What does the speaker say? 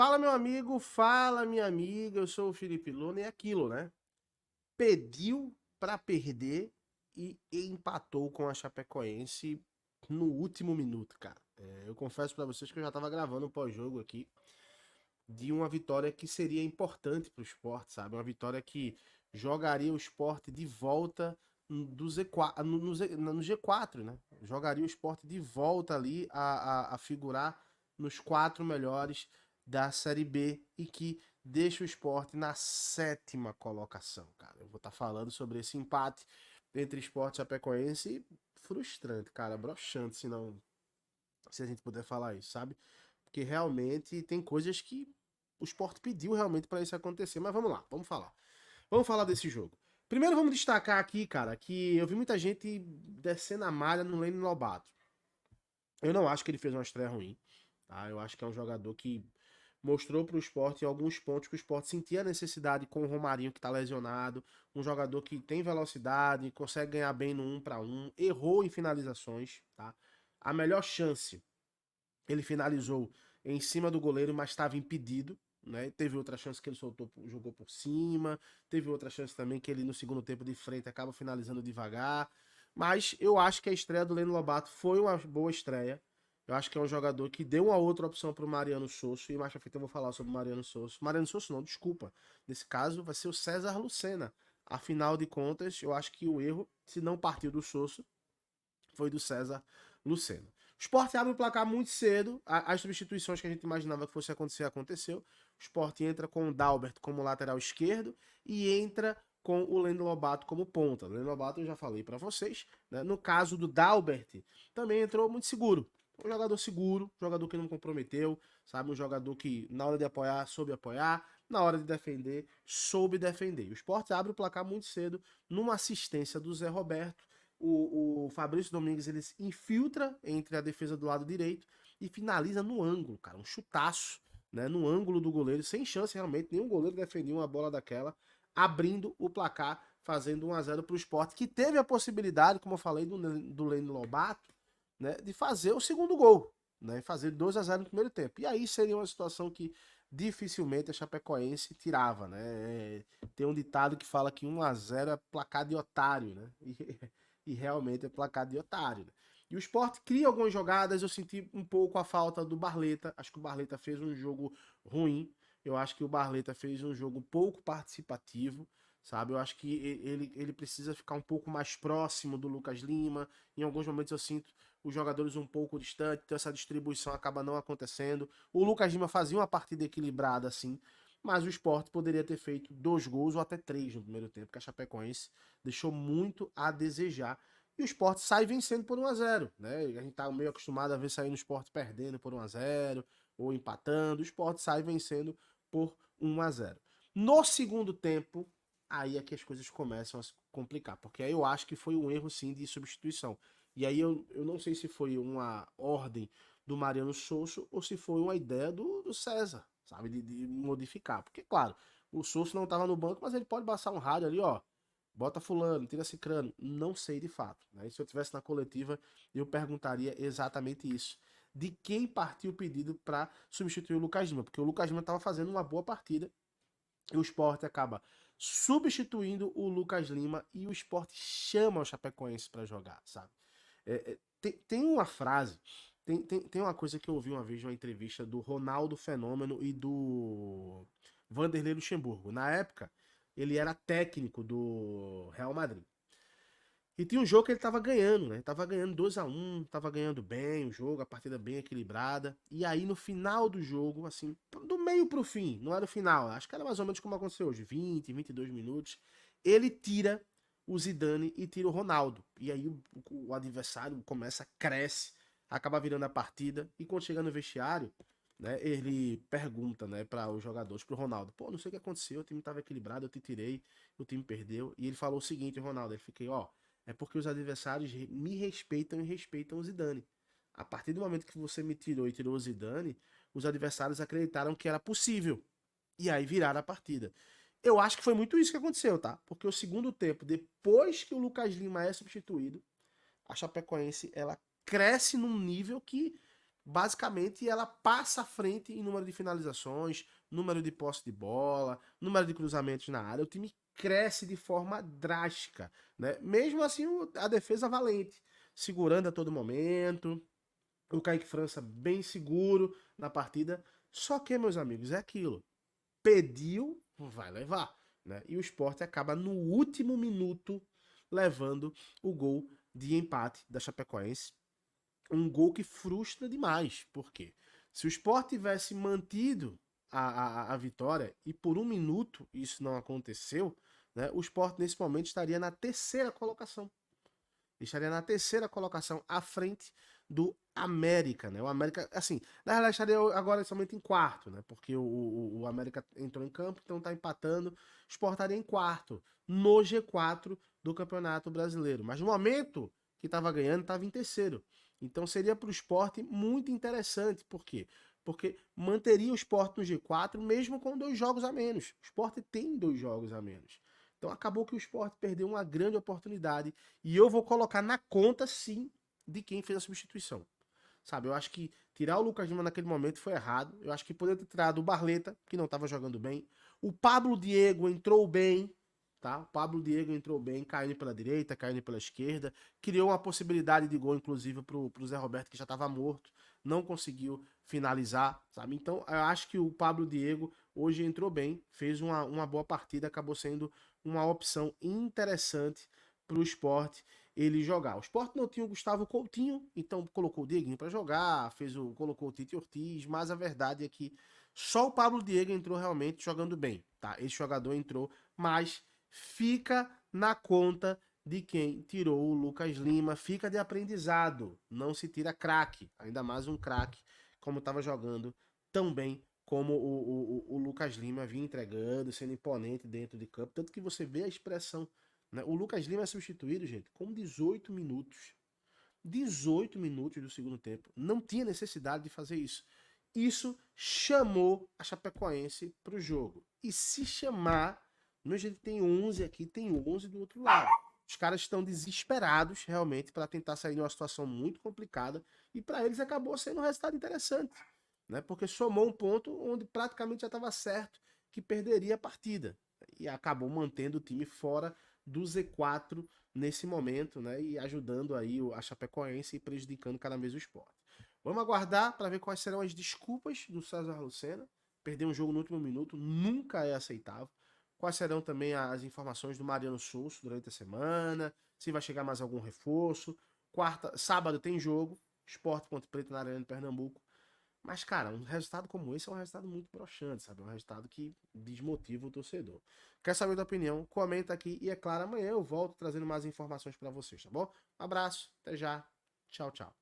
Fala, meu amigo, fala, minha amiga. Eu sou o Felipe Luna e é aquilo, né? Pediu pra perder e empatou com a Chapecoense no último minuto, cara. Eu confesso pra vocês que eu já tava gravando um pós-jogo aqui de uma vitória que seria importante pro esporte, sabe? Uma vitória que jogaria o esporte de volta do Z4, no G4, né? Jogaria o esporte de volta ali a figurar nos quatro melhores da Série B e que deixa o esporte na sétima colocação, cara. Eu vou estar falando sobre esse empate entre Sport e Chapecoense, frustrante, cara, broxante, se a gente puder falar isso, sabe? Porque realmente tem coisas que o Sport pediu realmente para isso acontecer. Mas vamos lá, vamos falar. Vamos falar desse jogo. Primeiro vamos destacar aqui, cara, que eu vi muita gente descendo a malha no Lene Lobato. Eu não acho que ele fez uma estreia ruim, tá? Eu acho que é um jogador que mostrou para o esporte em alguns pontos que o esporte sentia a necessidade com o Romarinho que está lesionado, um jogador que tem velocidade, consegue ganhar bem no 1 para 1, errou em finalizações, tá? A melhor chance ele finalizou em cima do goleiro, mas estava impedido. Né? Teve outra chance que ele soltou, jogou por cima. Teve outra chance também que ele no segundo tempo de frente acaba finalizando devagar. Mas eu acho que a estreia do Leno Lobato foi uma boa estreia. Eu acho que é um jogador que deu uma outra opção para o Mariano Sosso. E mais pra frente eu vou falar sobre o Mariano Sosso. Mariano Sosso não, desculpa. Nesse caso vai ser o César Lucena. Afinal de contas, eu acho que o erro, se não partiu do Sosso, foi do César Lucena. O Sport abre o placar muito cedo. As substituições que a gente imaginava que fosse acontecer, aconteceu. O Sport entra com o Dalbert como lateral esquerdo e entra com o Lendo Lobato como ponta. O Lendo Lobato eu já falei para vocês. Né? No caso do Dalbert, também entrou muito seguro. Um jogador seguro, jogador que não comprometeu, sabe? Um jogador que na hora de apoiar, soube apoiar, na hora de defender, soube defender. O Sport abre o placar muito cedo numa assistência do Zé Roberto. O Fabrício Domingues ele se infiltra entre a defesa do lado direito e finaliza no ângulo, cara, um chutaço, né, no ângulo do goleiro, sem chance realmente, nenhum goleiro defendia uma bola daquela, abrindo o placar, fazendo 1 a 0 para o Sport, que teve a possibilidade, como eu falei, do Lene Lobato, né, de fazer o segundo gol, né, fazer 2 a 0 no primeiro tempo. E aí seria uma situação que dificilmente a Chapecoense tirava, né? Tem um ditado que fala que 1 a 0 é placar de otário, né? E realmente é placar de otário. Né? E o Sport cria algumas jogadas, eu senti um pouco a falta do Barleta. Acho que o Barleta fez um jogo ruim. Eu acho que o Barleta fez um jogo pouco participativo, sabe? Eu acho que ele precisa ficar um pouco mais próximo do Lucas Lima. Em alguns momentos eu sinto os jogadores um pouco distantes, então essa distribuição acaba não acontecendo. O Lucas Lima fazia uma partida equilibrada, assim, mas o Sport poderia ter feito 2 gols ou até 3 no primeiro tempo, porque a Chapecoense deixou muito a desejar. E o Sport sai vencendo por 1 a 0, né? A gente tá meio acostumado a ver sair no Sport perdendo por 1 a 0 ou empatando. O Sport sai vencendo por 1 a 0. No segundo tempo, aí é que as coisas começam a se complicar, porque aí eu acho que foi um erro sim de substituição. E aí eu não sei se foi uma ordem do Mariano Souza ou se foi uma ideia do César, sabe? De modificar. Porque, claro, o Souza não estava no banco, mas ele pode passar um rádio ali, ó. Bota fulano, tira cicrano. Não sei de fato. Né? E se eu tivesse na coletiva, eu perguntaria exatamente isso. De quem partiu o pedido para substituir o Lucas Lima? Porque o Lucas Lima estava fazendo uma boa partida e o Sport acaba substituindo o Lucas Lima e o Sport chama o Chapecoense para jogar, sabe? Tem uma frase, tem uma coisa que eu ouvi uma vez numa entrevista do Ronaldo Fenômeno e do Vanderlei Luxemburgo. Na época, ele era técnico do Real Madrid. E tinha um jogo que ele tava ganhando, né? Tava ganhando 2 a 1, tava ganhando bem o jogo, a partida bem equilibrada. E aí no final do jogo, assim, do meio pro fim, não era o final, acho que era mais ou menos como aconteceu hoje, 22 minutos, ele tira o Zidane e tira o Ronaldo. E aí o adversário começa, cresce, acaba virando a partida. E quando chega no vestiário, né, ele pergunta, né, para os jogadores, pro Ronaldo, pô, não sei o que aconteceu, o time tava equilibrado, eu te tirei, o time perdeu. E ele falou o seguinte, Ronaldo, ele fiquei, ó, é porque os adversários me respeitam e respeitam o Zidane. A partir do momento que você me tirou e tirou o Zidane, os adversários acreditaram que era possível. E aí viraram a partida. Eu acho que foi muito isso que aconteceu, tá? Porque o segundo tempo, depois que o Lucas Lima é substituído, a Chapecoense ela cresce num nível que basicamente ela passa à frente em número de finalizações, número de posse de bola, número de cruzamentos na área. O time cresce de forma drástica, né? Mesmo assim, a defesa valente, segurando a todo momento. O Kaique França bem seguro na partida. Só que, meus amigos, é aquilo. Pediu, vai levar. Né? E o Sport acaba no último minuto levando o gol de empate da Chapecoense. Um gol que frustra demais. Por quê? Se o Sport tivesse mantido a vitória e por um minuto isso não aconteceu, né, o Sport nesse momento estaria na terceira colocação. Estaria na terceira colocação à frente do América, né? O América, assim, na realidade estaria agora somente em quarto, né? Porque o América entrou em campo, então tá empatando. O Sport estaria em quarto, no G4 do Campeonato Brasileiro. Mas no momento que estava ganhando, estava em terceiro. Então seria para o Sport muito interessante. Por quê? Porque manteria o Sport no G4 mesmo com 2 jogos a menos. O Sport tem 2 jogos a menos. Então acabou que o Sport perdeu uma grande oportunidade e eu vou colocar na conta, sim, de quem fez a substituição. Sabe, eu acho que tirar o Lucas Lima naquele momento foi errado. Eu acho que poderia ter tirado o Barleta, que não estava jogando bem. O Pablo Diego entrou bem, tá? O Pablo Diego entrou bem, caindo pela direita, caindo pela esquerda. Criou uma possibilidade de gol, inclusive, pro Zé Roberto, que já estava morto. Não conseguiu finalizar, sabe? Então, eu acho que o Pablo Diego hoje entrou bem, fez uma boa partida, acabou sendo uma opção interessante para o Sport ele jogar. O Sport não tinha o Gustavo Coutinho, então colocou o Dieguinho para jogar, colocou o Tite Ortiz, mas a verdade é que só o Pablo Diego entrou realmente jogando bem, tá? Esse jogador entrou, mas fica na conta de quem tirou o Lucas Lima, fica de aprendizado, não se tira craque, ainda mais um craque como estava jogando tão bem como o Lucas Lima vinha entregando, sendo imponente dentro de campo, tanto que você vê a expressão, né? O Lucas Lima é substituído, gente, com 18 minutos. 18 minutos do segundo tempo. Não tinha necessidade de fazer isso. Isso chamou a Chapecoense para o jogo. E se chamar, meu gente tem 11 aqui, tem 11 do outro lado. Os caras estão desesperados realmente para tentar sair de uma situação muito complicada e para eles acabou sendo um resultado interessante, né? Porque somou um ponto onde praticamente já estava certo que perderia a partida e acabou mantendo o time fora do Z4 nesse momento, né? E ajudando aí a Chapecoense e prejudicando cada vez o Sport. Vamos aguardar para ver quais serão as desculpas do César Lucena. Perder um jogo no último minuto nunca é aceitável. Quais serão também as informações do Mariano Souza durante a semana? Se vai chegar mais algum reforço? Sábado tem jogo, Sport contra Preto na Arena de Pernambuco. Mas, cara, um resultado como esse é um resultado muito broxante, sabe? É um resultado que desmotiva o torcedor. Quer saber da opinião? Comenta aqui e, é claro, amanhã eu volto trazendo mais informações para vocês, tá bom? Um abraço, até já. Tchau, tchau.